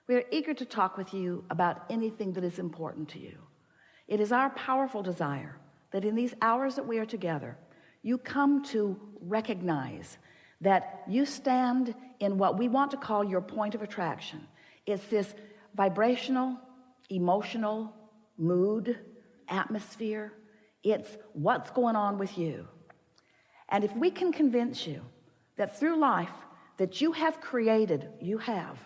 We are eager to talk with you about anything that is important to you. It is our powerful desire that in these hours that we are together, you come to recognize that you stand in what we want to call your point of attraction. It's this vibrational, emotional, mood, atmosphere. It's what's going on with you. And if we can convince you that through life that you have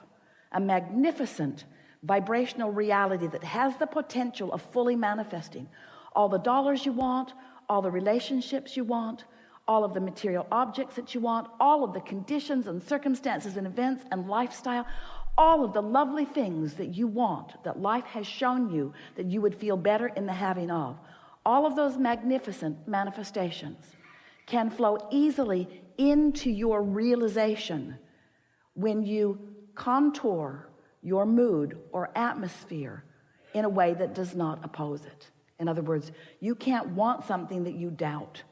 a magnificent vibrational reality that has the potential of fully manifesting all the dollars you want, all the relationships you want, all of the material objects that you want, all of the conditions and circumstances and events and lifestyle, all of the lovely things that you want, that life has shown you that you would feel better in the having of, all of those magnificent manifestations can flow easily into your realization when you contour your mood or atmosphere in a way that does not oppose it. In other words, you can't want something that you doubt.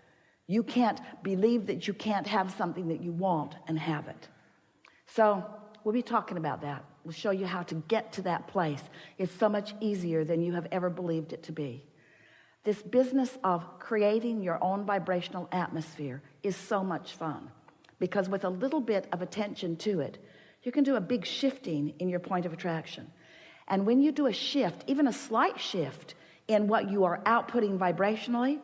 You can't believe that you can't have something that you want and have it. So we'll be talking about that. We'll show you how to get to that place. It's so much easier than you have ever believed it to be. This business of creating your own vibrational atmosphere is so much fun, because with a little bit of attention to it, you can do a big shifting in your point of attraction. And when you do a shift, even a slight shift in what you are outputting vibrationally,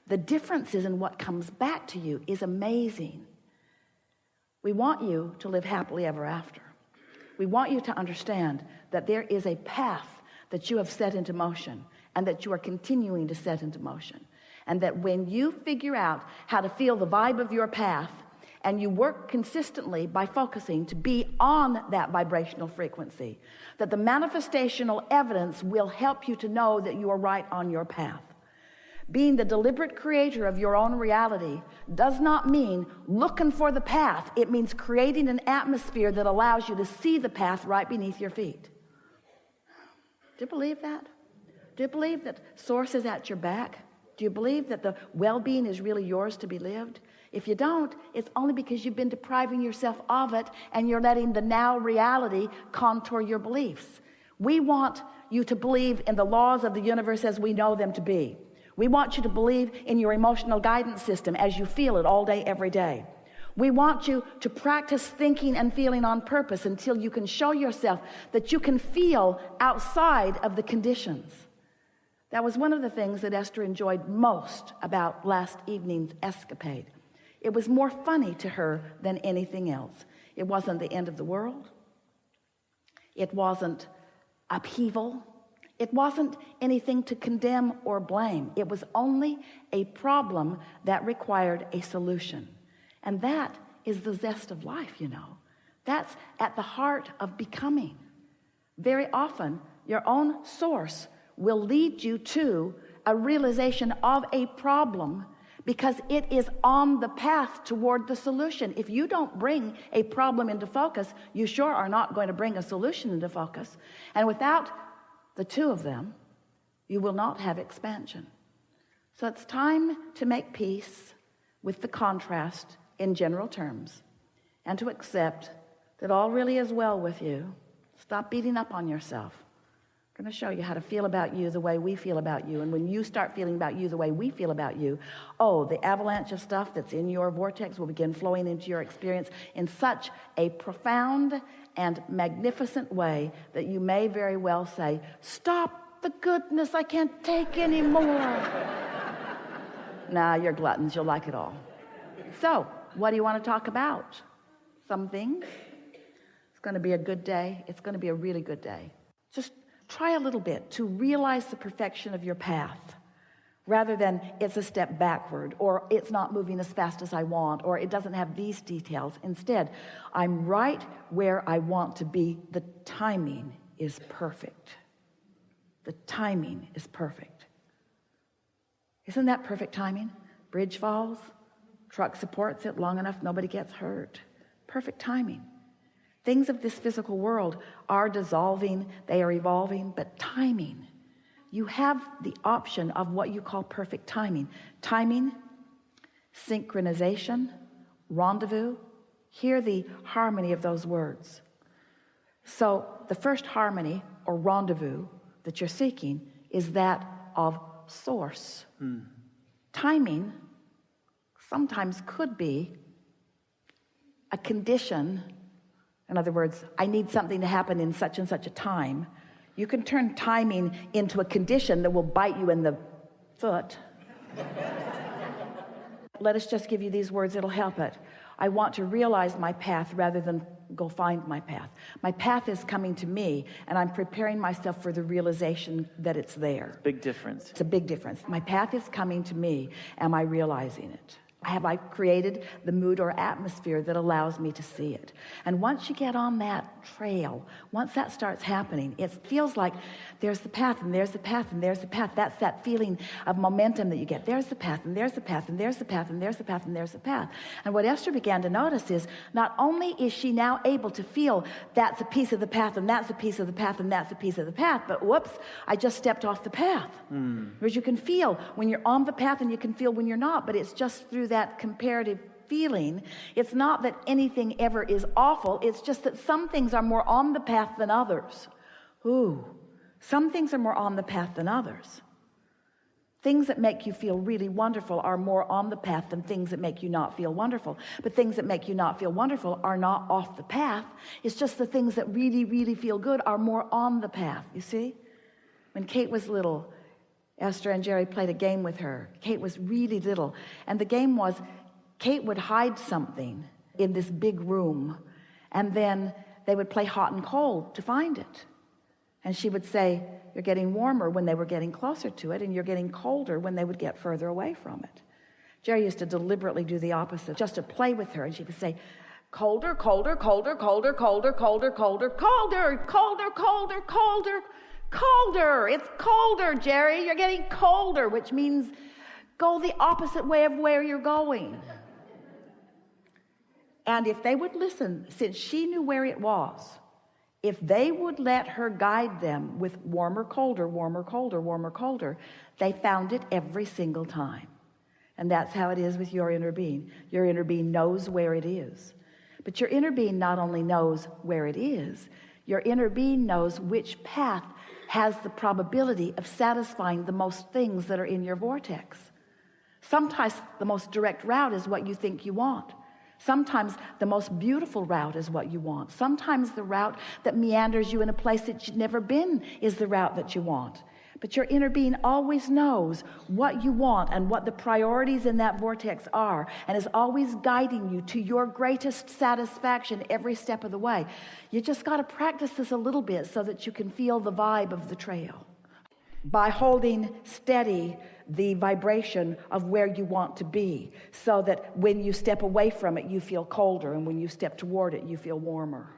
the differences in what comes back to you is amazing. We want you to live happily ever after. We want you to understand that there is a path that you have set into motion and that you are continuing to set into motion. And that when you figure out how to feel the vibe of your path and you work consistently by focusing to be on that vibrational frequency, that the manifestational evidence will help you to know that you are right on your path. Being the deliberate creator of your own reality does not mean looking for the path. It means creating an atmosphere that allows you to see the path right beneath your feet. Do you believe that? Do you believe that Source is at your back? Do you believe that the well-being is really yours to be lived? If you don't, it's only because you've been depriving yourself of it and you're letting the now reality contour your beliefs. We want you to believe in the laws of the universe as we know them to be. We want you to believe in your emotional guidance system as you feel it all day, every day. We want you to practice thinking and feeling on purpose until you can show yourself that you can feel outside of the conditions. That was one of the things that Esther enjoyed most about last evening's escapade. It was more funny to her than anything else. It wasn't the end of the world. It wasn't upheaval. It wasn't anything to condemn or blame. It was only a problem that required a solution. And that is the zest of life, you know. That's at the heart of becoming. Very often, your own source will lead you to a realization of a problem because it is on the path toward the solution. If you don't bring a problem into focus, you sure are not going to bring a solution into focus. And without the two of them, you will not have expansion. So it's time to make peace with the contrast in general terms and to accept that all really is well with you. Stop beating up on yourself. I'm going to show you how to feel about you the way we feel about you. And when you start feeling about you the way we feel about you, the avalanche of stuff that's in your vortex will begin flowing into your experience in such a profound and magnificent way that you may very well say, stop the goodness, I can't take anymore. Nah, you're gluttons, you'll like it all. So, what do you want to talk about? Some things. It's going to be a good day. It's going to be a really good day. Just try a little bit to realize the perfection of your path rather than it's a step backward or it's not moving as fast as I want or it doesn't have these details. Instead, I'm right where I want to be. The timing is perfect. The timing is perfect. Isn't that perfect timing? Bridge falls, truck supports it long enough, nobody gets hurt. Perfect timing. Things of this physical world are dissolving, they are evolving, but timing. You have the option of what you call perfect timing. Timing, synchronization, rendezvous. Hear the harmony of those words. So the first harmony or rendezvous that you're seeking is that of source. Timing sometimes could be a condition. In other words, I need something to happen in such and such a time. You can turn timing into a condition that will bite you in the foot. Let us just give you these words, it'll help it. I want to realize my path rather than go find my path. My path is coming to me, and I'm preparing myself for the realization that it's there. Big difference. It's a big difference. My path is coming to me. Am I realizing it? Have I created the mood or atmosphere that allows me to see it? And once you get on that trail, once that starts happening, it feels like there's the path, and there's the path, and there's the path. That's that feeling of momentum that you get. There's the path, and there's the path, and there's the path, and there's the path, and there's the path. And what Esther began to notice is not only is she now able to feel that's a piece of the path, and that's a piece of the path, and that's a piece of the path, but whoops, I just stepped off the path. Whereas you can feel when you're on the path, and you can feel when you're not, but it's just through that comparative feeling. It's not that anything ever is awful. It's just that some things are more on the path than others. Some things are more on the path than others. Things that make you feel really wonderful are more on the path than things that make you not feel wonderful. But things that make you not feel wonderful are not off the path. It's just the things that really, really feel good are more on the path. You see? When Kate was little, Esther and Jerry played a game with her. Kate was really little. And the game was Kate would hide something in this big room, and then they would play hot and cold to find it. And she would say, you're getting warmer when they were getting closer to it, and you're getting colder when they would get further away from it. Jerry used to deliberately do the opposite, just to play with her, and she would say, colder, colder, colder, colder, colder, colder, colder, colder, colder, colder, colder, colder. It's colder, Jerry. You're getting colder, which means go the opposite way of where you're going. And if they would listen, since she knew where it was, if they would let her guide them with warmer, colder, warmer, colder, warmer, colder, they found it every single time. And that's how it is with your inner being. Your inner being knows where it is. But your inner being not only knows where it is, your inner being knows which path has the probability of satisfying the most things that are in your vortex. Sometimes the most direct route is what you think you want. Sometimes the most beautiful route is what you want. Sometimes the route that meanders you in a place that you've never been is the route that you want. But your inner being always knows what you want and what the priorities in that vortex are, and is always guiding you to your greatest satisfaction every step of the way. You just got to practice this a little bit so that you can feel the vibe of the trail. By holding steady the vibration of where you want to be, so that when you step away from it, you feel colder, and when you step toward it, you feel warmer.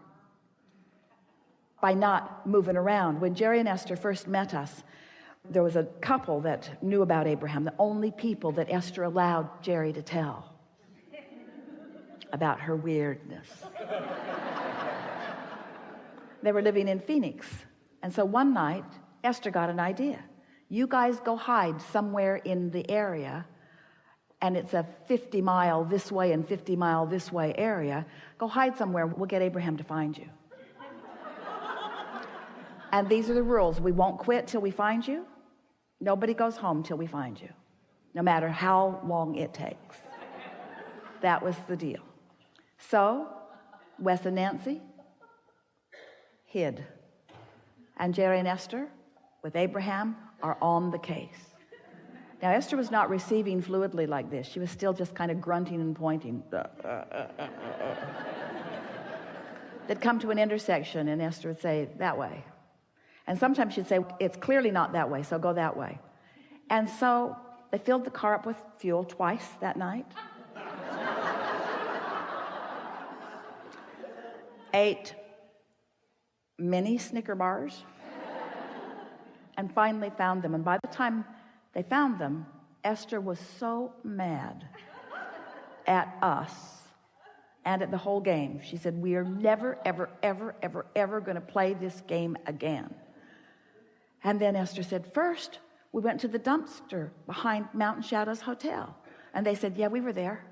By not moving around. When Jerry and Esther first met us, there was a couple that knew about Abraham, the only people that Esther allowed Jerry to tell about her weirdness. They were living in Phoenix. And so one night, Esther got an idea. You guys go hide somewhere in the area, and it's a 50-mile this way and 50-mile this way area. Go hide somewhere. We'll get Abraham to find you. And these are the rules. We won't quit till we find you. Nobody goes home till we find you, no matter how long it takes. That was the deal. So Wes and Nancy hid. And Jerry and Esther, with Abraham, are on the case. Now, Esther was not receiving fluidly like this. She was still just kind of grunting and pointing. They'd come to an intersection, and Esther would say, that way. And sometimes she'd say, it's clearly not that way, so go that way. And so they filled the car up with fuel twice that night. Ate many Snicker bars. And finally found them. And by the time they found them, Esther was so mad at us and at the whole game. She said, we are never, ever, ever, ever, ever going to play this game again. And then Esther said, first, we went to the dumpster behind Mountain Shadows Hotel. And they said, yeah, we were there.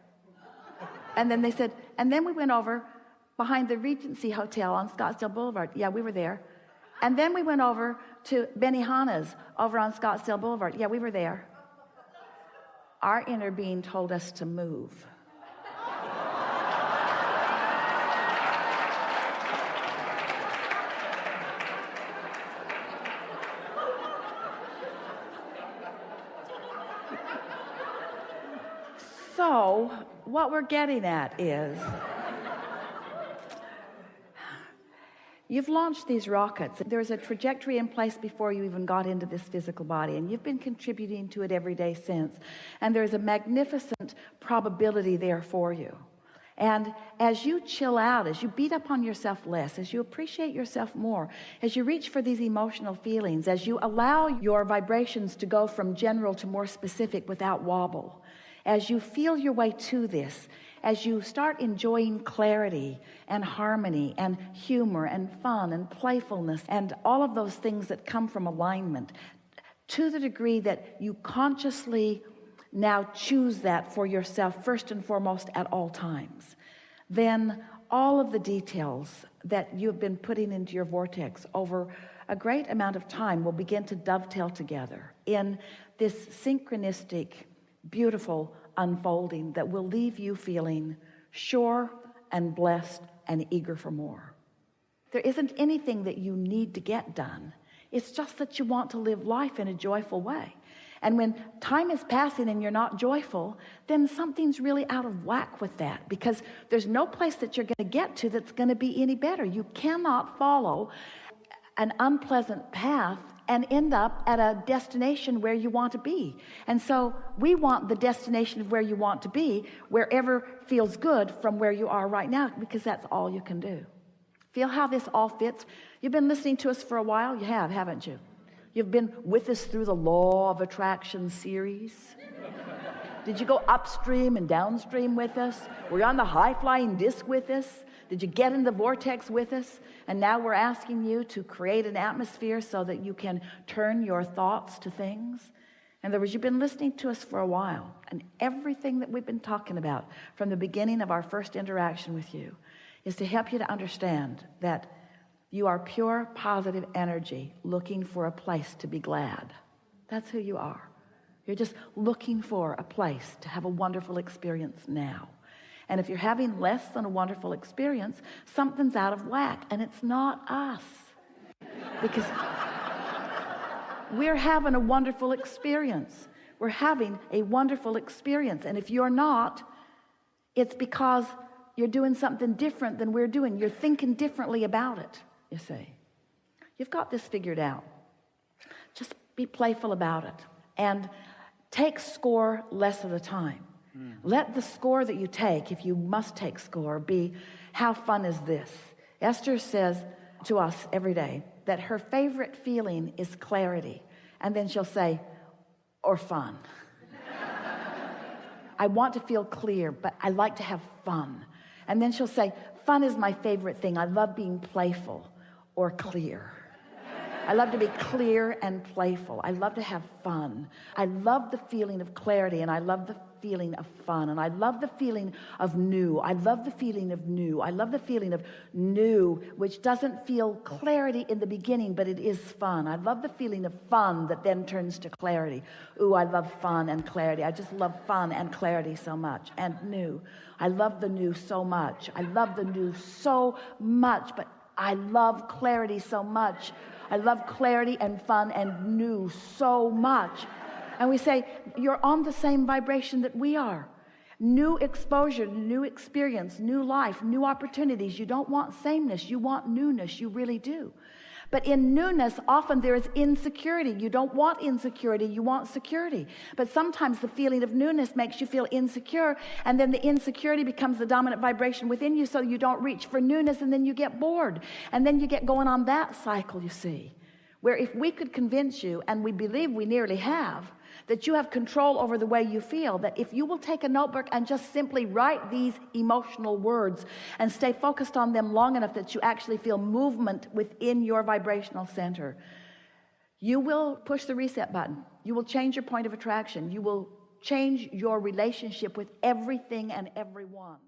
And then they said, and then we went over behind the Regency Hotel on Scottsdale Boulevard. Yeah, we were there. And then we went over to Benihana's over on Scottsdale Boulevard. Yeah, we were there. Our inner being told us to move. So what we're getting at is you've launched these rockets. There's a trajectory in place before you even got into this physical body, and you've been contributing to it every day since. And there's a magnificent probability there for you. And as you chill out, as you beat up on yourself less, as you appreciate yourself more, as you reach for these emotional feelings, as you allow your vibrations to go from general to more specific without wobble, as you feel your way to this, as you start enjoying clarity and harmony and humor and fun and playfulness and all of those things that come from alignment, to the degree that you consciously now choose that for yourself first and foremost at all times, then all of the details that you've been putting into your vortex over a great amount of time will begin to dovetail together in this synchronistic, beautiful unfolding that will leave you feeling sure and blessed and eager for more. There isn't anything that you need to get done. It's just that you want to live life in a joyful way. And when time is passing and you're not joyful, then something's really out of whack with that, because there's no place that you're going to get to that's going to be any better. You cannot follow an unpleasant path and end up at a destination where you want to be. And so we want the destination of where you want to be, wherever feels good from where you are right now, because that's all you can do. Feel how this all fits? You've been listening to us for a while. You have, haven't you? You've been with us through the Law of Attraction series. Did you go upstream and downstream with us? Were you on the high-flying disc with us? Did you get in the vortex with us? And now we're asking you to create an atmosphere so that you can turn your thoughts to things. In other words, you've been listening to us for a while, and everything that we've been talking about from the beginning of our first interaction with you is to help you to understand that you are pure, positive energy looking for a place to be glad. That's who you are. You're just looking for a place to have a wonderful experience now. And if you're having less than a wonderful experience, something's out of whack, and it's not us. Because we're having a wonderful experience. We're having a wonderful experience. And if you're not, it's because you're doing something different than we're doing. You're thinking differently about it, you see. You've got this figured out. Just be playful about it. And take score less of the time. Let the score that you take, if you must take score, be how fun is this? Esther says to us every day that her favorite feeling is clarity. And then she'll say, or fun. I want to feel clear, but I like to have fun. And then she'll say, fun is my favorite thing. I love being playful or clear. I love to be clear and playful. I love to have fun. I love the feeling of clarity, and I love the feeling of fun, and I love the feeling of new. I love the feeling of new. I love the feeling of new, which doesn't feel clarity in the beginning, but it is fun. I love the feeling of fun that then turns to clarity. Ooh, I love fun and clarity. I just love fun and clarity so much, and new. I love the new so much. I love the new so much, but I love clarity so much. I love clarity and fun and new so much. And we say, you're on the same vibration that we are. New exposure, new experience, new life, new opportunities. You don't want sameness. You want newness. You really do. But in newness, often there is insecurity. You don't want insecurity. You want security. But sometimes the feeling of newness makes you feel insecure, and then the insecurity becomes the dominant vibration within you, so you don't reach for newness, and then you get bored. And then you get going on that cycle, you see, where if we could convince you, and we believe we nearly have, that you have control over the way you feel, that if you will take a notebook and just simply write these emotional words and stay focused on them long enough that you actually feel movement within your vibrational center, you will push the reset button. You will change your point of attraction. You will change your relationship with everything and everyone.